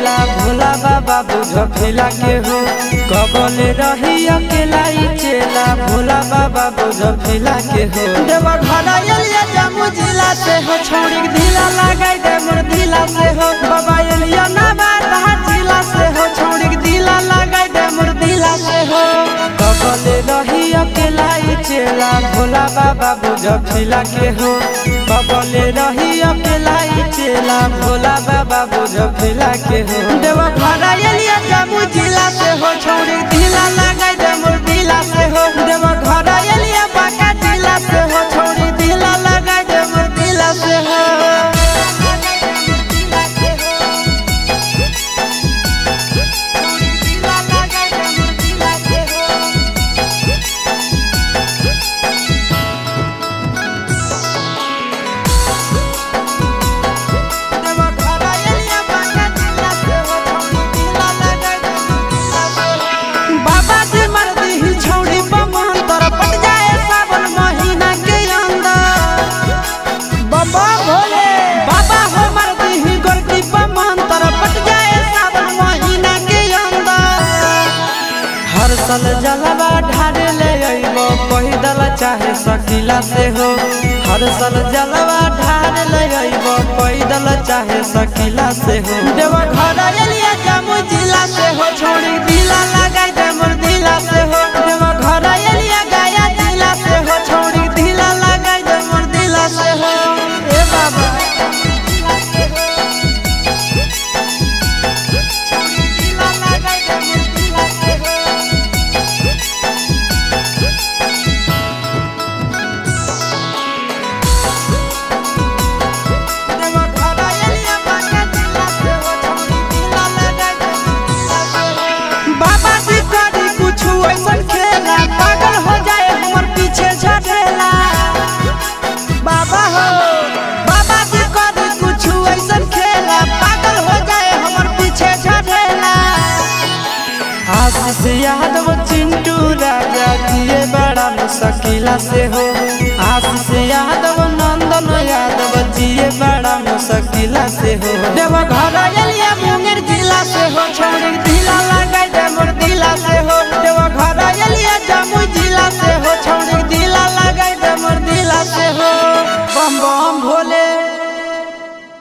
चेला भोला बाबा बुझ फिला के हो कबले रही अकेला चेला भोला बाबा बुझ फिला के हो देवा घर एलिया जम्मू जिला से हो छोड़ी ढीला लगाई दे मोर ढीला से हो बाबा एलिया ना बात जिला से हो छोड़ी ढीला लगाई दे मोर ढीला से हो कबले रही अकेला चेला भोला बाबा बुझ फिला के हो कबले रही अकेला चेला भोला बाबा बुझ फिला के हो देवा घर एलिया जम्मू जिला से हो छोड़ी ढीला लगाई दे मोर ढीला से हो देवा घर एलिया बाका जिला से हो छोड़ी ढीला लगाई दे मोर ढीला से हो हर जलवा ढारे ले अइबो पैदल चाहे सकीला से हो हर सल जलवा ढारे ले अइबो पैदल चाहे सकीला से हो देवा घर एलिया जम्मू जिला से हो छोड़ी ढीला लगाई दे मोर ढीला से हो देवा घर एलिया गया जिला से हो छोड़ी ढीला लगाई दे मोर ढीला से हो ए बाबा आशीष यादव चिंटू राजा दिए बड़ा मुश्किला से हो आशीष यादव नंदन यादव जिए बड़ा मुश्किला से हो देवा घर एलिया मुंगेर जिला से हो छोड़